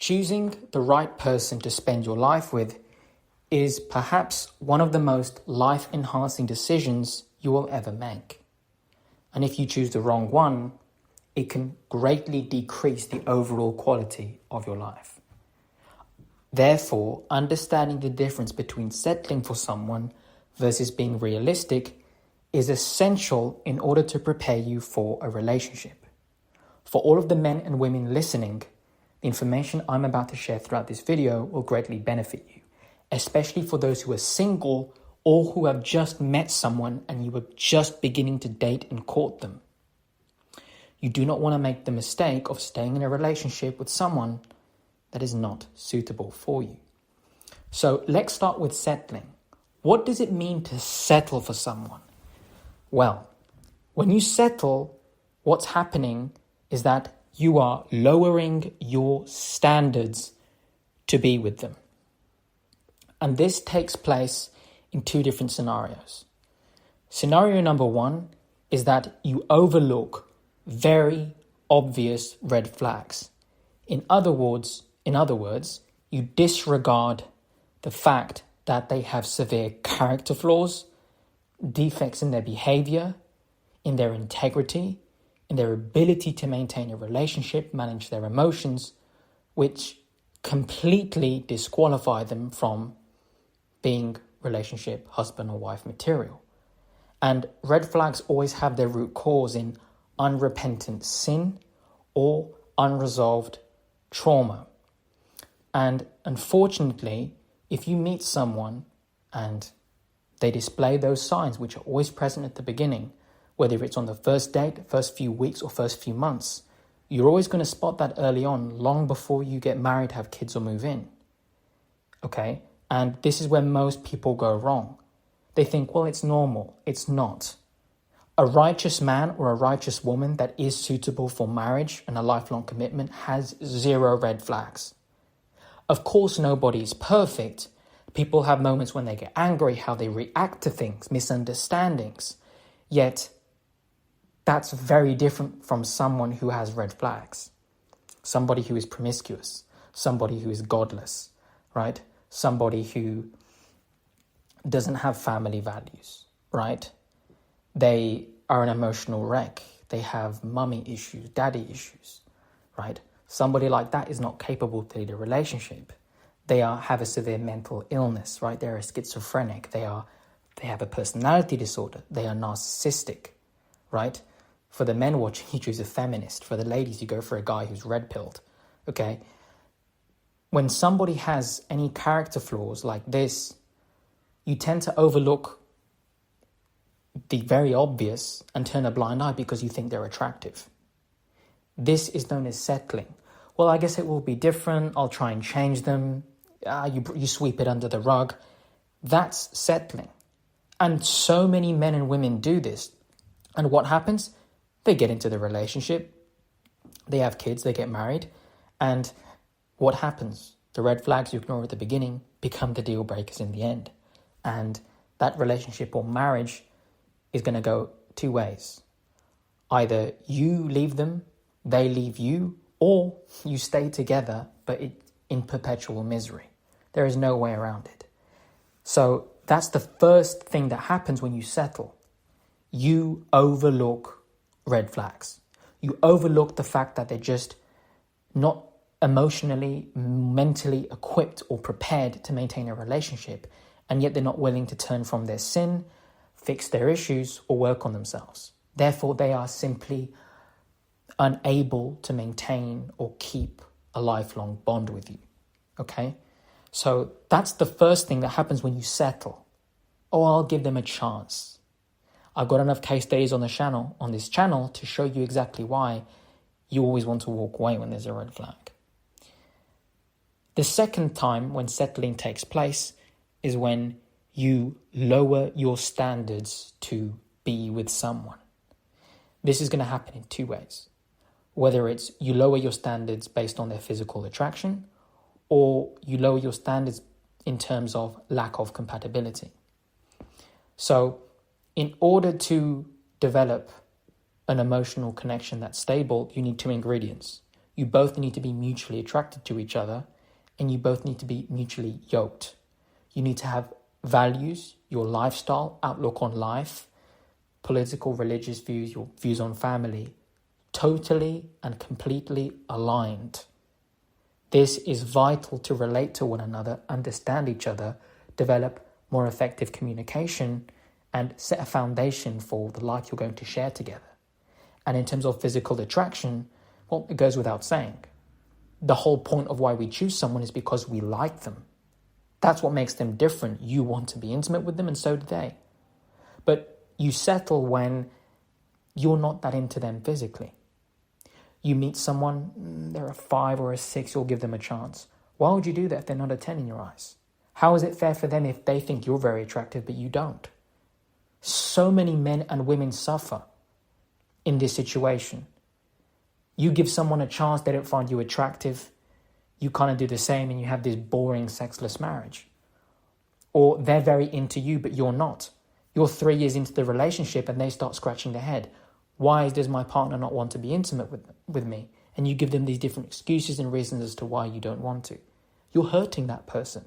Choosing the right person to spend your life with is perhaps one of the most life-enhancing decisions you will ever make. And if you choose the wrong one, it can greatly decrease the overall quality of your life. Therefore, understanding the difference between settling for someone versus being realistic is essential in order to prepare you for a relationship. For all of the men and women listening, the information I'm about to share throughout this video will greatly benefit you, especially for those who are single or who have just met someone and you are just beginning to date and court them. You do not want to make the mistake of staying in a relationship with someone that is not suitable for you. So let's start with settling. What does it mean to settle for someone? Well, when you settle, what's happening is that you are lowering your standards to be with them. And this takes place in two different scenarios. Scenario number one is that you overlook very obvious red flags. In other words, you disregard the fact that they have severe character flaws, defects in their behavior, in their integrity, in their ability to maintain a relationship, manage their emotions, which completely disqualify them from being relationship husband or wife material. And red flags always have their root cause in unrepentant sin or unresolved trauma. And unfortunately, if you meet someone and they display those signs, which are always present at the beginning, whether it's on the first date, first few weeks, or first few months, you're always going to spot that early on, long before you get married, have kids, or move in. Okay? And this is where most people go wrong. They think, well, it's normal. It's not. A righteous man or a righteous woman that is suitable for marriage and a lifelong commitment has zero red flags. Of course, nobody is perfect. People have moments when they get angry, how they react to things, misunderstandings. Yet, that's very different from someone who has red flags. Somebody who is promiscuous, somebody who is godless, right? Somebody who doesn't have family values, right? They are an emotional wreck. They have mummy issues, daddy issues, right? Somebody like that is not capable to lead a relationship. They have a severe mental illness, right? They're a schizophrenic. They have a personality disorder. They are narcissistic, right? For the men watching, you choose a feminist. For the ladies, you go for a guy who's red-pilled, okay? When somebody has any character flaws like this, you tend to overlook the very obvious and turn a blind eye because you think they're attractive. This is known as settling. Well, I guess it will be different. I'll try and change them. You sweep it under the rug. That's settling. And so many men and women do this. And what happens? They get into the relationship. They have kids. They get married. And what happens? The red flags you ignore at the beginning become the deal breakers in the end. And that relationship or marriage is going to go two ways. Either you leave them, they leave you, or you stay together, but in perpetual misery. There is no way around it. So that's the first thing that happens when you settle. You overlook red flags. You overlook the fact that they're just not emotionally, mentally equipped or prepared to maintain a relationship, and yet they're not willing to turn from their sin, fix their issues, or work on themselves. Therefore, they are simply unable to maintain or keep a lifelong bond with you. Okay? So that's the first thing that happens when you settle. Oh, I'll give them a chance. I've got enough case studies on this channel to show you exactly why you always want to walk away when there's a red flag. The second time when settling takes place is when you lower your standards to be with someone. This is going to happen in two ways. Whether it's you lower your standards based on their physical attraction, or you lower your standards in terms of lack of compatibility. So in order to develop an emotional connection that's stable, you need two ingredients. You both need to be mutually attracted to each other, and you both need to be mutually yoked. You need to have values, your lifestyle, outlook on life, political, religious views, your views on family, totally and completely aligned. This is vital to relate to one another, understand each other, develop more effective communication, and set a foundation for the life you're going to share together. And in terms of physical attraction, well, it goes without saying. The whole point of why we choose someone is because we like them. That's what makes them different. You want to be intimate with them, and so do they. But you settle when you're not that into them physically. You meet someone, they're a 5 or a 6, you'll give them a chance. Why would you do that if they're not a 10 in your eyes? How is it fair for them if they think you're very attractive but you don't? So many men and women suffer in this situation. You give someone a chance, they don't find you attractive. You kind of do the same and you have this boring, sexless marriage. Or they're very into you, but you're not. You're 3 years into the relationship and they start scratching their head. Why does my partner not want to be intimate with me? And you give them these different excuses and reasons as to why you don't want to. You're hurting that person.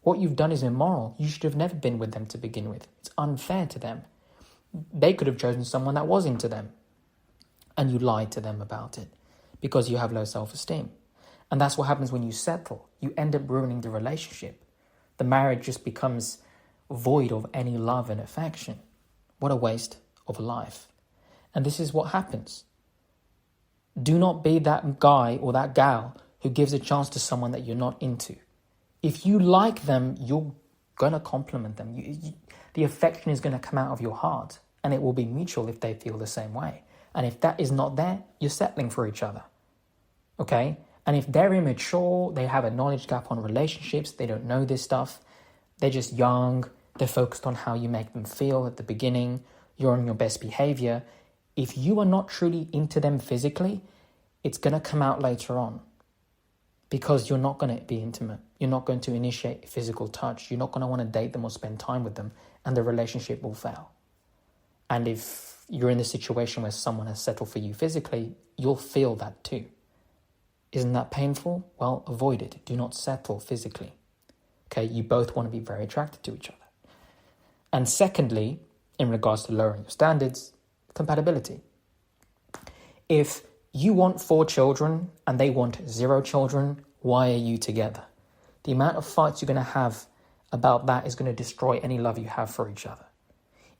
What you've done is immoral. You should have never been with them to begin with. It's unfair to them. They could have chosen someone that was into them. And you lied to them about it because you have low self-esteem. And that's what happens when you settle. You end up ruining the relationship. The marriage just becomes void of any love and affection. What a waste of a life. And this is what happens. Do not be that guy or that gal who gives a chance to someone that you're not into. If you like them, you're going to compliment them. The affection is going to come out of your heart, and it will be mutual if they feel the same way. And if that is not there, you're settling for each other. Okay? And if they're immature, they have a knowledge gap on relationships, they don't know this stuff, they're just young, they're focused on how you make them feel at the beginning, you're on your best behavior. If you are not truly into them physically, it's going to come out later on because you're not going to be intimate. You're not going to initiate physical touch. You're not going to want to date them or spend time with them, and the relationship will fail. And if you're in the situation where someone has settled for you physically, you'll feel that too. Isn't that painful? Well, avoid it. Do not settle physically. Okay, you both want to be very attracted to each other. And secondly, in regards to lowering your standards, compatibility. If you want 4 children and they want 0 children, why are you together? The amount of fights you're going to have about that is going to destroy any love you have for each other.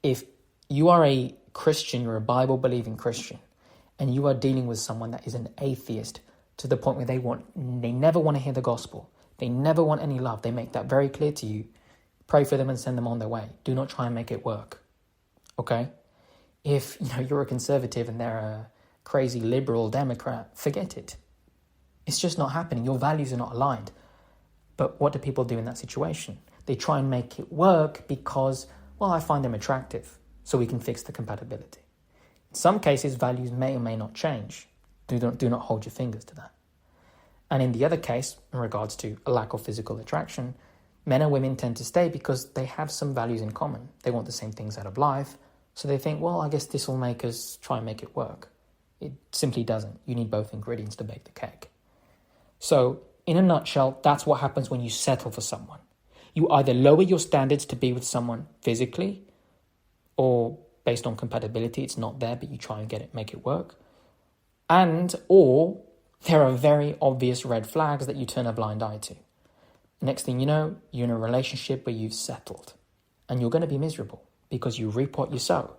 If you are a Christian, you're a Bible-believing Christian, and you are dealing with someone that is an atheist to the point where they never want to hear the gospel, they never want any love, they make that very clear to you, pray for them and send them on their way. Do not try and make it work. Okay? If you're a conservative and they're a crazy liberal Democrat, forget it. It's just not happening. Your values are not aligned. But what do people do in that situation? They try and make it work because, well, I find them attractive, so we can fix the compatibility. In some cases, values may or may not change. Do not hold your fingers to that. And in the other case, in regards to a lack of physical attraction, men and women tend to stay because they have some values in common. They want the same things out of life. So they think, well, I guess this will make us try and make it work. It simply doesn't. You need both ingredients to bake the cake. So, in a nutshell, that's what happens when you settle for someone. You either lower your standards to be with someone physically, or based on compatibility, it's not there, but you try and make it work. Or there are very obvious red flags that you turn a blind eye to. Next thing you know, you're in a relationship where you've settled, and you're going to be miserable because you reap what you sow.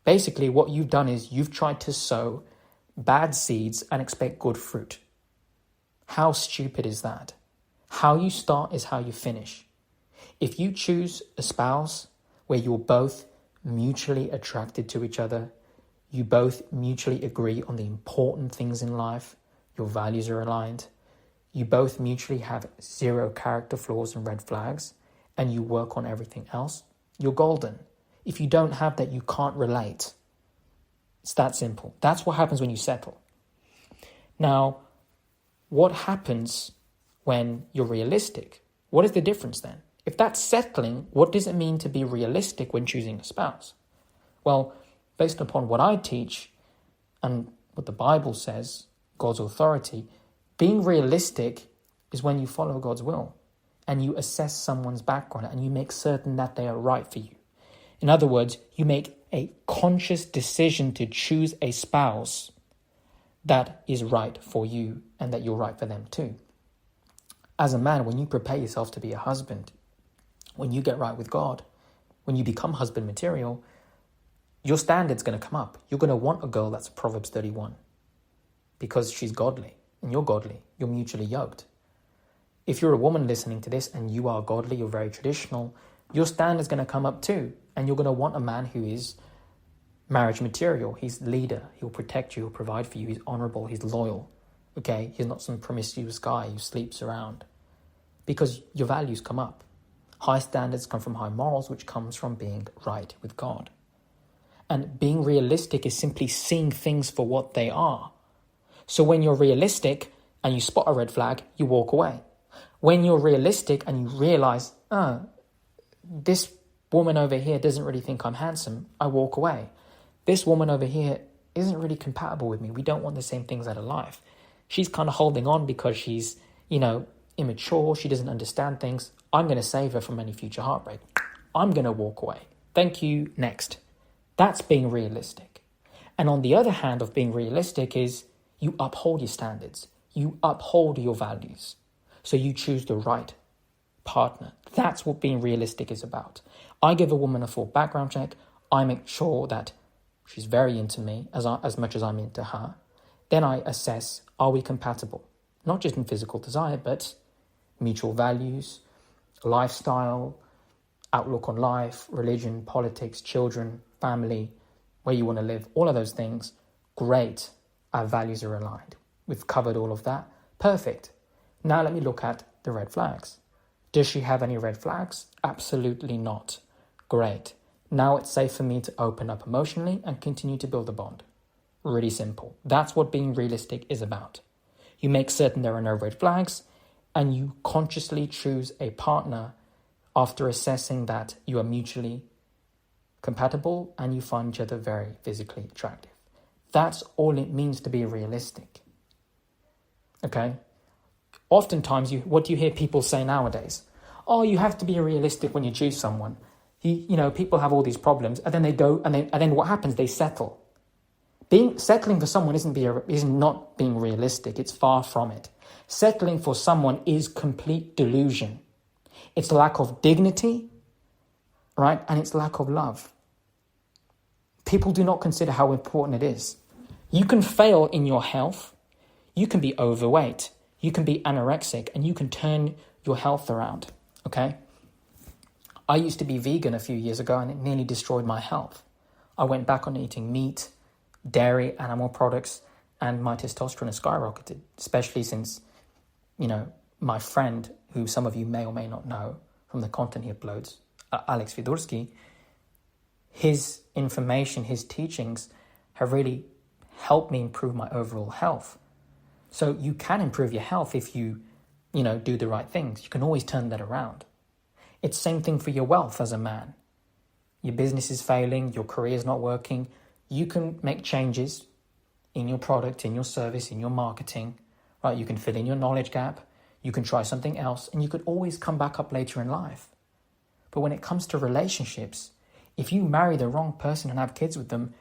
Basically, what you've done is you've tried to sow bad seeds and expect good fruit. How stupid is that? How you start is how you finish. If you choose a spouse where you're both mutually attracted to each other, you both mutually agree on the important things in life, your values are aligned, you both mutually have 0 character flaws and red flags, and you work on everything else, you're golden. If you don't have that, you can't relate. It's that simple. That's what happens when you settle. Now, what happens when you're realistic? What is the difference then? If that's settling, what does it mean to be realistic when choosing a spouse? Well, based upon what I teach and what the Bible says, God's authority. Being realistic is when you follow God's will and you assess someone's background and you make certain that they are right for you. In other words, you make a conscious decision to choose a spouse that is right for you and that you're right for them too. As a man, when you prepare yourself to be a husband, when you get right with God, when you become husband material, your standard's going to come up. You're going to want a girl that's Proverbs 31 because she's godly and you're godly. You're mutually yoked. If you're a woman listening to this and you are godly, you're very traditional, your standard's going to come up too. And you're going to want a man who is marriage material. He's leader. He'll protect you. He'll provide for you. He's honorable. He's loyal. Okay? He's not some promiscuous guy who sleeps around. Because your values come up. High standards come from high morals, which comes from being right with God. And being realistic is simply seeing things for what they are. So when you're realistic and you spot a red flag, you walk away. When you're realistic and you realize, this woman over here doesn't really think I'm handsome, I walk away. This woman over here isn't really compatible with me. We don't want the same things out of life. She's kind of holding on because she's, immature. She doesn't understand things. I'm going to save her from any future heartbreak. I'm going to walk away. Thank you. Next. That's being realistic. And on the other hand of being realistic is you uphold your standards. You uphold your values. So you choose the right partner. That's what being realistic is about. I give a woman a full background check. I make sure that she's very into me as much as I'm into her. Then I assess, are we compatible? Not just in physical desire, but mutual values, lifestyle, outlook on life, religion, politics, children, family, where you want to live, all of those things. Great. Our values are aligned. We've covered all of that. Perfect. Now let me look at the red flags. Does she have any red flags? Absolutely not. Great. Now it's safe for me to open up emotionally and continue to build a bond. Really simple. That's what being realistic is about. You make certain there are no red flags and you consciously choose a partner after assessing that you are mutually compatible and you find each other very physically attractive. That's all it means to be realistic. Okay? Oftentimes, what do you hear people say nowadays? Oh, you have to be realistic when you choose someone. People have all these problems, and then they don't, and then what happens? They settle. Settling for someone is not being realistic. It's far from it. Settling for someone is complete delusion. It's lack of dignity, right? And it's lack of love. People do not consider how important it is. You can fail in your health. You can be overweight. You can be anorexic, and you can turn your health around, okay? I used to be vegan a few years ago, and it nearly destroyed my health. I went back on eating meat, dairy, animal products, and my testosterone has skyrocketed, especially since, my friend, who some of you may or may not know from the content he uploads, Alex Vidursky, his information, his teachings have really helped me improve my overall health. So you can improve your health if you, do the right things. You can always turn that around. It's the same thing for your wealth as a man. Your business is failing, your career is not working. You can make changes in your product, in your service, in your marketing, right? You can fill in your knowledge gap. You can try something else, and you could always come back up later in life. But when it comes to relationships, if you marry the wrong person and have kids with them,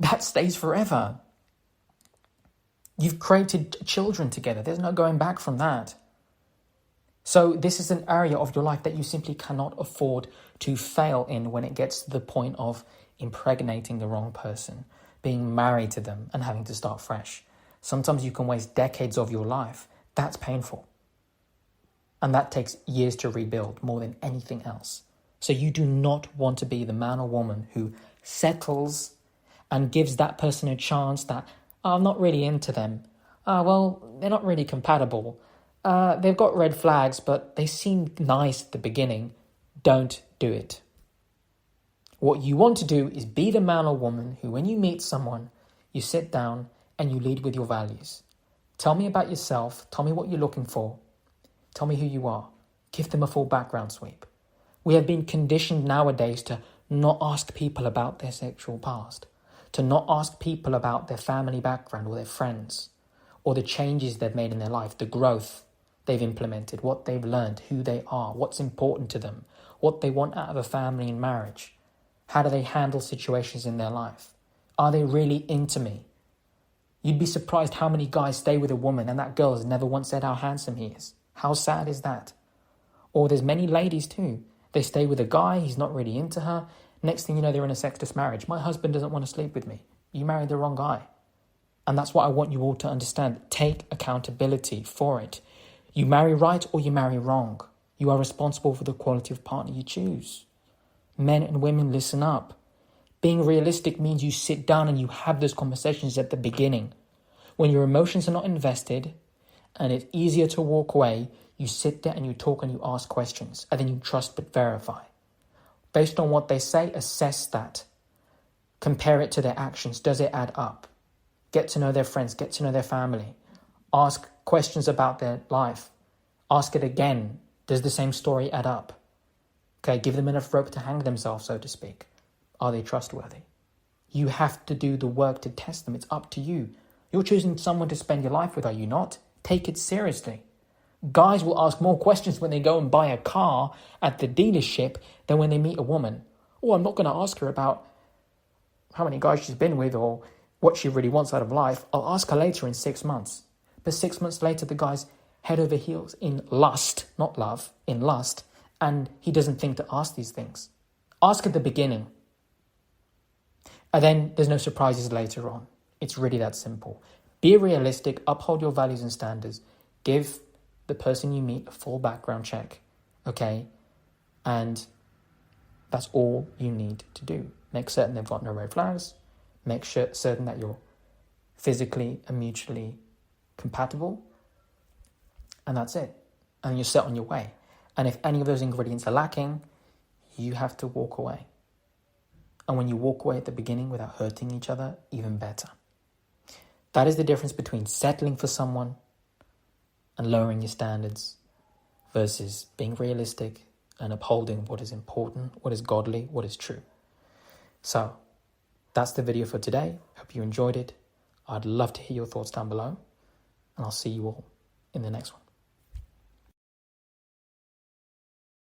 that stays forever. You've created children together. There's no going back from that. So this is an area of your life that you simply cannot afford to fail in when it gets to the point of impregnating the wrong person, being married to them and having to start fresh. Sometimes you can waste decades of your life. That's painful. And that takes years to rebuild more than anything else. So you do not want to be the man or woman who settles and gives that person a chance that, I'm not really into them. They're not really compatible. They've got red flags, but they seem nice at the beginning. Don't do it. What you want to do is be the man or woman who, when you meet someone, you sit down and you lead with your values. Tell me about yourself. Tell me what you're looking for. Tell me who you are. Give them a full background sweep. We have been conditioned nowadays to not ask people about their sexual past, to not ask people about their family background or their friends, or the changes they've made in their life, the growth they've implemented, what they've learned, who they are, what's important to them, what they want out of a family and marriage. How do they handle situations in their life? Are they really into me? You'd be surprised how many guys stay with a woman and that girl has never once said how handsome he is. How sad is that? Or there's many ladies too. They stay with a guy, he's not really into her. Next thing you know, they're in a sexless marriage. My husband doesn't want to sleep with me. You married the wrong guy. And that's what I want you all to understand. Take accountability for it. You marry right or you marry wrong. You are responsible for the quality of partner you choose. Men and women, listen up. Being realistic means you sit down and you have those conversations at the beginning. When your emotions are not invested and it's easier to walk away, you sit there and you talk and you ask questions, and then you trust but verify. Based on what they say, assess that. Compare it to their actions. Does it add up? Get to know their friends, get to know their family. Ask questions about their life. Ask it again. Does the same story add up? Okay, give them enough rope to hang themselves, so to speak. Are they trustworthy? You have to do the work to test them. It's up to you. You're choosing someone to spend your life with, are you not? Take it seriously. Guys will ask more questions when they go and buy a car at the dealership than when they meet a woman. Oh, I'm not going to ask her about how many guys she's been with or what she really wants out of life. I'll ask her later in 6 months. But 6 months later, the guy's head over heels in lust, not love, in lust, and he doesn't think to ask these things. Ask at the beginning. And then there's no surprises later on. It's really that simple. Be realistic, uphold your values and standards, give the person you meet a full background check, okay? And that's all you need to do. Make certain they've got no red flags. Make certain that you're physically and mutually compatible. And that's it. And you're set on your way. And if any of those ingredients are lacking, you have to walk away. And when you walk away at the beginning without hurting each other, even better. That is the difference between settling for someone and lowering your standards versus being realistic and upholding what is important, what is godly, what is true. So that's the video for today. Hope you enjoyed it. I'd love to hear your thoughts down below, and I'll see you all in the next one.